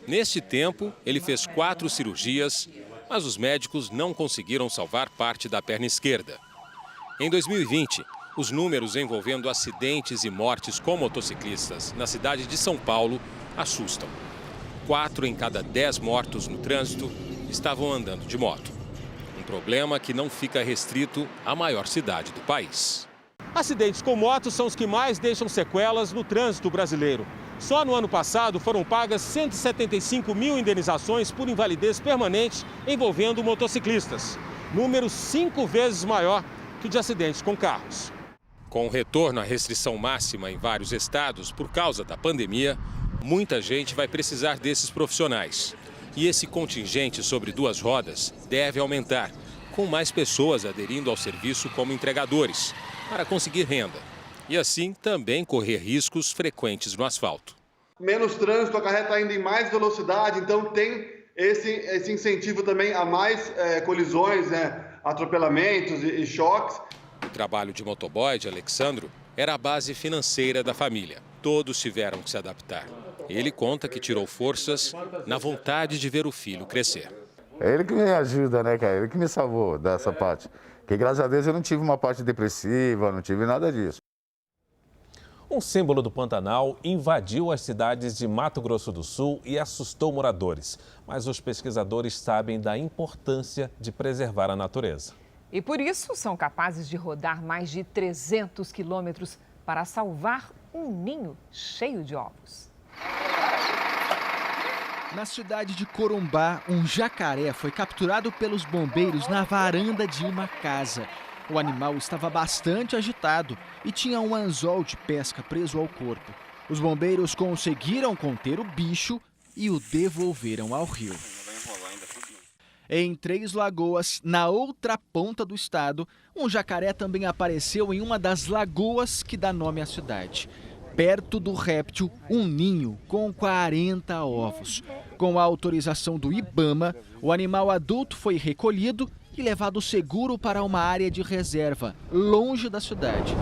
Neste tempo, ele fez 4 cirurgias, mas os médicos não conseguiram salvar parte da perna esquerda. Em 2020, os números envolvendo acidentes e mortes com motociclistas na cidade de São Paulo assustam. 4 em cada 10 mortos no trânsito estavam andando de moto. Um problema que não fica restrito à maior cidade do país. Acidentes com motos são os que mais deixam sequelas no trânsito brasileiro. Só no ano passado foram pagas 175 mil indenizações por invalidez permanente envolvendo motociclistas. Número 5 vezes maior que o de acidentes com carros. Com o retorno à restrição máxima em vários estados por causa da pandemia, muita gente vai precisar desses profissionais. E esse contingente sobre 2 rodas deve aumentar, com mais pessoas aderindo ao serviço como entregadores, para conseguir renda. E assim também correr riscos frequentes no asfalto. Menos trânsito acarreta ainda em mais velocidade, então tem esse incentivo também a mais colisões, atropelamentos e choques. O trabalho de motoboy de Alexandro era a base financeira da família. Todos tiveram que se adaptar. Ele conta que tirou forças na vontade de ver o filho crescer. É ele que me ajuda, né, cara? Ele que me salvou dessa parte. Porque, graças a Deus, eu não tive uma parte depressiva, não tive nada disso. Um símbolo do Pantanal invadiu as cidades de Mato Grosso do Sul e assustou moradores. Mas os pesquisadores sabem da importância de preservar a natureza. E por isso são capazes de rodar mais de 300 quilômetros para salvar um ninho cheio de ovos. Na cidade de Corumbá, um jacaré foi capturado pelos bombeiros na varanda de uma casa. O animal estava bastante agitado e tinha um anzol de pesca preso ao corpo. Os bombeiros conseguiram conter o bicho e o devolveram ao rio. Em Três Lagoas, na outra ponta do estado, um jacaré também apareceu em uma das lagoas que dá nome à cidade. Perto do réptil, um ninho com 40 ovos. Com a autorização do IBAMA, o animal adulto foi recolhido e levado seguro para uma área de reserva, longe da cidade.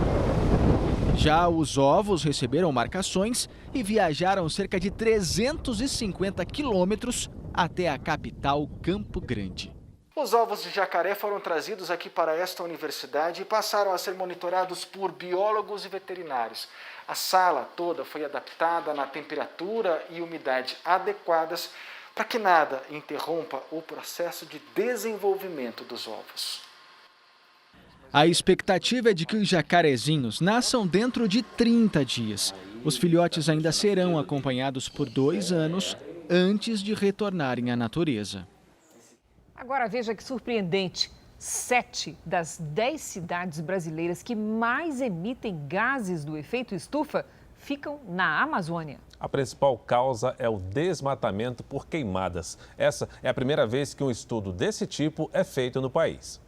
Já os ovos receberam marcações e viajaram cerca de 350 quilômetros até a capital Campo Grande. Os ovos de jacaré foram trazidos aqui para esta universidade e passaram a ser monitorados por biólogos e veterinários. A sala toda foi adaptada na temperatura e umidade adequadas para que nada interrompa o processo de desenvolvimento dos ovos. A expectativa é de que os jacarezinhos nasçam dentro de 30 dias. Os filhotes ainda serão acompanhados por 2 anos antes de retornarem à natureza. Agora veja que surpreendente. 7 das 10 cidades brasileiras que mais emitem gases do efeito estufa ficam na Amazônia. A principal causa é o desmatamento por queimadas. Essa é a primeira vez que um estudo desse tipo é feito no país.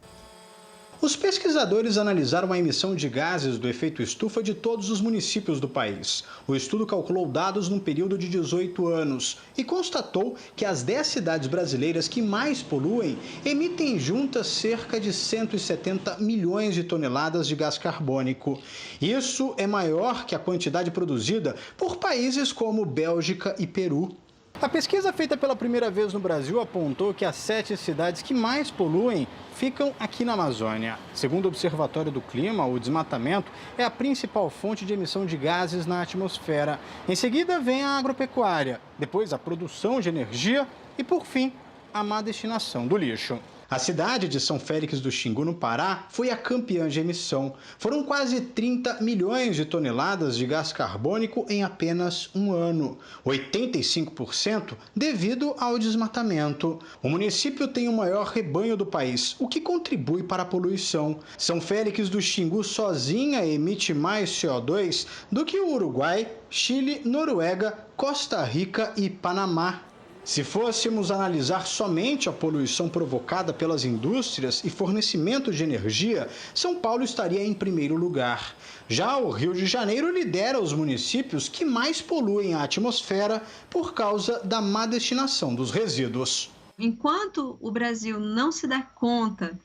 Os pesquisadores analisaram a emissão de gases do efeito estufa de todos os municípios do país. O estudo calculou dados num período de 18 anos e constatou que as 10 cidades brasileiras que mais poluem emitem juntas cerca de 170 milhões de toneladas de gás carbônico. Isso é maior que a quantidade produzida por países como Bélgica e Peru. A pesquisa feita pela primeira vez no Brasil apontou que as 7 cidades que mais poluem ficam aqui na Amazônia. Segundo o Observatório do Clima, o desmatamento é a principal fonte de emissão de gases na atmosfera. Em seguida vem a agropecuária, depois a produção de energia e, por fim, a má destinação do lixo. A cidade de São Félix do Xingu, no Pará, foi a campeã de emissão. Foram quase 30 milhões de toneladas de gás carbônico em apenas um ano, 85% devido ao desmatamento. O município tem o maior rebanho do país, o que contribui para a poluição. São Félix do Xingu sozinha emite mais CO2 do que o Uruguai, Chile, Noruega, Costa Rica e Panamá. Se fôssemos analisar somente a poluição provocada pelas indústrias e fornecimento de energia, São Paulo estaria em primeiro lugar. Já o Rio de Janeiro lidera os municípios que mais poluem a atmosfera por causa da má destinação dos resíduos. Enquanto o Brasil não se dá conta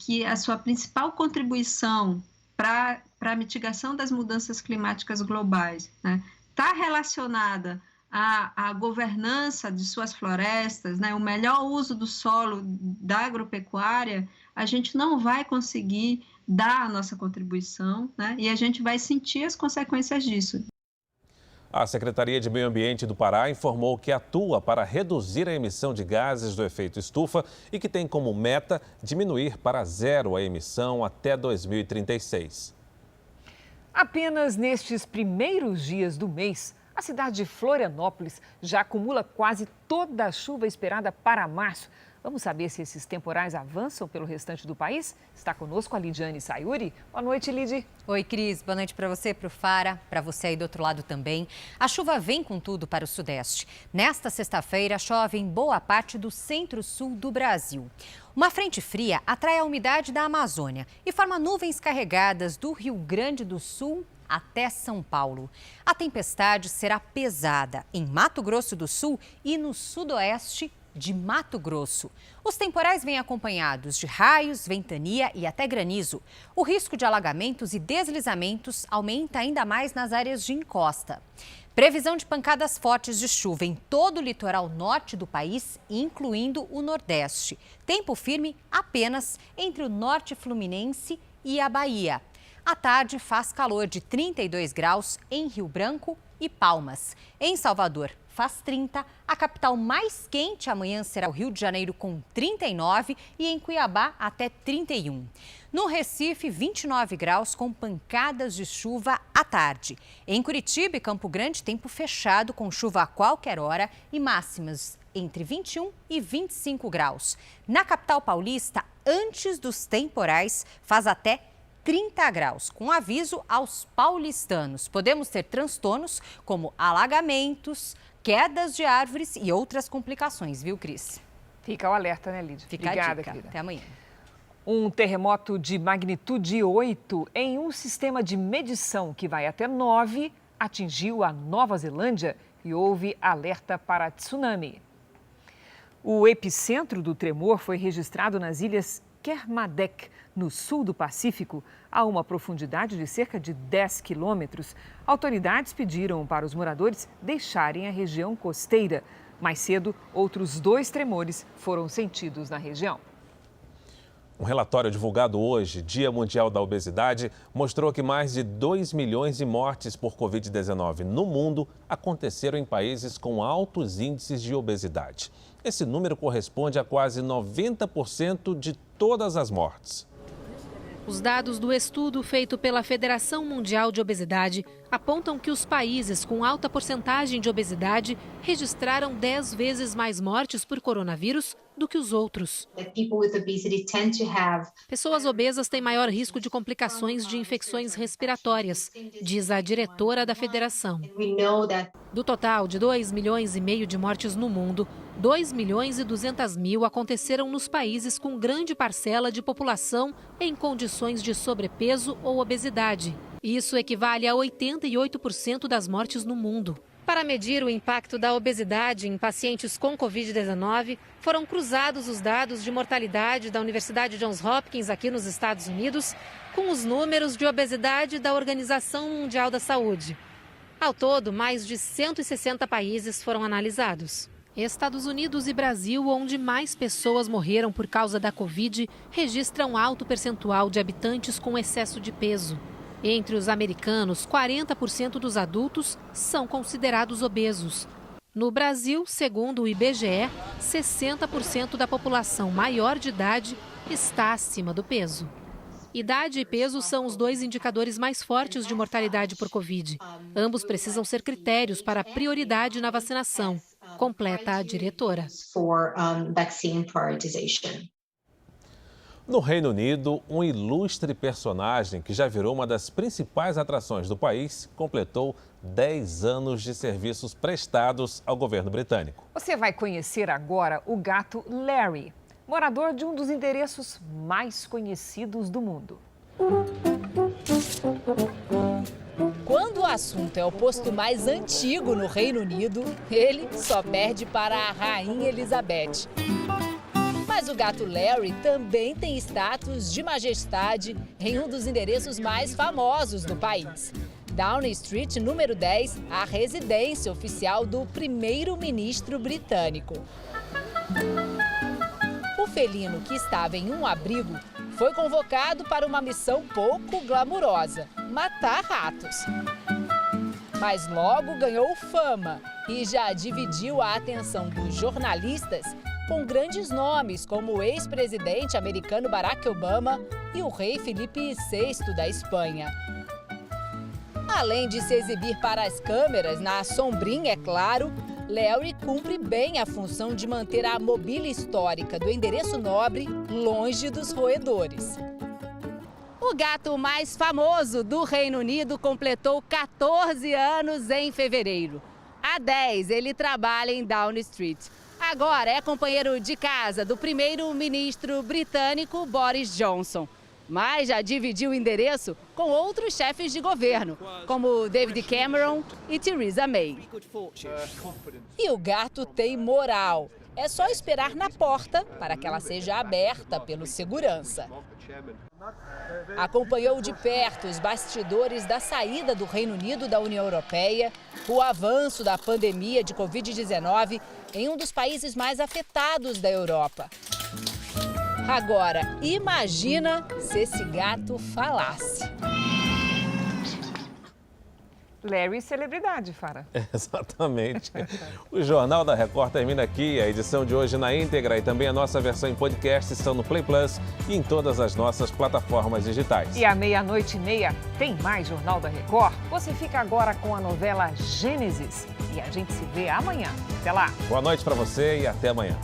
que a sua principal contribuição para a mitigação das mudanças climáticas globais está relacionada a governança de suas florestas, o melhor uso do solo da agropecuária, a gente não vai conseguir dar a nossa contribuição, e a gente vai sentir as consequências disso. A Secretaria de Meio Ambiente do Pará informou que atua para reduzir a emissão de gases do efeito estufa e que tem como meta diminuir para 0 a emissão até 2036. Apenas nestes primeiros dias do mês, a cidade de Florianópolis já acumula quase toda a chuva esperada para março. Vamos saber se esses temporais avançam pelo restante do país? Está conosco a Lidiane Sayuri. Boa noite, Lidi. Oi, Cris. Boa noite para você, para o Fara, para você aí do outro lado também. A chuva vem com tudo para o Sudeste. Nesta sexta-feira, chove em boa parte do centro-sul do Brasil. Uma frente fria atrai a umidade da Amazônia e forma nuvens carregadas do Rio Grande do Sul até São Paulo. A tempestade será pesada em Mato Grosso do Sul e no sudoeste de Mato Grosso. Os temporais vêm acompanhados de raios, ventania e até granizo. O risco de alagamentos e deslizamentos aumenta ainda mais nas áreas de encosta. Previsão de pancadas fortes de chuva em todo o litoral norte do país, incluindo o Nordeste. Tempo firme apenas entre o norte fluminense e a Bahia. À tarde, faz calor de 32 graus em Rio Branco e Palmas. Em Salvador, faz 30. A capital mais quente amanhã será o Rio de Janeiro, com 39. E em Cuiabá, até 31. No Recife, 29 graus, com pancadas de chuva à tarde. Em Curitiba e Campo Grande, tempo fechado, com chuva a qualquer hora e máximas entre 21 e 25 graus. Na capital paulista, antes dos temporais, faz até 30 graus, com aviso aos paulistanos. Podemos ter transtornos como alagamentos, quedas de árvores e outras complicações, viu, Cris? Fica o alerta, né, Lídia? Fica Obrigada, a dica. querida. Até amanhã. Um terremoto de magnitude 8 em um sistema de medição que vai até 9 atingiu a Nova Zelândia e houve alerta para tsunami. O epicentro do tremor foi registrado nas ilhas Kermadec, no sul do Pacífico, a uma profundidade de cerca de 10 quilômetros. Autoridades pediram para os moradores deixarem a região costeira. Mais cedo, outros 2 tremores foram sentidos na região. Um relatório divulgado hoje, Dia Mundial da Obesidade, mostrou que mais de 2 milhões de mortes por Covid-19 no mundo aconteceram em países com altos índices de obesidade. Esse número corresponde a quase 90% de todas as mortes. Os dados do estudo feito pela Federação Mundial de Obesidade apontam que os países com alta porcentagem de obesidade registraram 10 vezes mais mortes por coronavírus do que os outros. Pessoas obesas têm maior risco de complicações de infecções respiratórias, diz a diretora da federação. Do total de 2,5 milhões de mortes no mundo, 2,2 milhões aconteceram nos países com grande parcela de população em condições de sobrepeso ou obesidade. Isso equivale a 88% das mortes no mundo. Para medir o impacto da obesidade em pacientes com Covid-19, foram cruzados os dados de mortalidade da Universidade Johns Hopkins, aqui nos Estados Unidos, com os números de obesidade da Organização Mundial da Saúde. Ao todo, mais de 160 países foram analisados. Estados Unidos e Brasil, onde mais pessoas morreram por causa da Covid, registram alto percentual de habitantes com excesso de peso. Entre os americanos, 40% dos adultos são considerados obesos. No Brasil, segundo o IBGE, 60% da população maior de idade está acima do peso. Idade e peso são os 2 indicadores mais fortes de mortalidade por Covid. Ambos precisam ser critérios para prioridade na vacinação, completa a diretora. No Reino Unido, um ilustre personagem que já virou uma das principais atrações do país completou 10 anos de serviços prestados ao governo britânico. Você vai conhecer agora o gato Larry, morador de um dos endereços mais conhecidos do mundo. Quando o assunto é o posto mais antigo no Reino Unido, ele só perde para a Rainha Elizabeth. Mas o gato Larry também tem status de majestade em um dos endereços mais famosos do país. Downing Street, número 10, a residência oficial do primeiro-ministro britânico. O felino, que estava em um abrigo, foi convocado para uma missão pouco glamurosa: matar ratos. Mas logo ganhou fama e já dividiu a atenção dos jornalistas com grandes nomes como o ex-presidente americano Barack Obama e o rei Felipe VI da Espanha. Além de se exibir para as câmeras, na sombrinha, é claro, Larry cumpre bem a função de manter a mobília histórica do endereço nobre longe dos roedores. O gato mais famoso do Reino Unido completou 14 anos em fevereiro. Há 10 ele trabalha em Downing Street. Agora é companheiro de casa do primeiro-ministro britânico Boris Johnson. Mas já dividiu o endereço com outros chefes de governo, como David Cameron e Theresa May. E o gato tem moral. É só esperar na porta para que ela seja aberta pelo segurança. Acompanhou de perto os bastidores da saída do Reino Unido da União Europeia, o avanço da pandemia de Covid-19 em um dos países mais afetados da Europa. Agora, imagina se esse gato falasse. Larry, celebridade, Fara. Exatamente. O Jornal da Record termina aqui. A edição de hoje na íntegra e também a nossa versão em podcast estão no Play Plus e em todas as nossas plataformas digitais. E à 00:30 tem mais Jornal da Record. Você fica agora com a novela Gênesis. E a gente se vê amanhã. Até lá. Boa noite para você e até amanhã.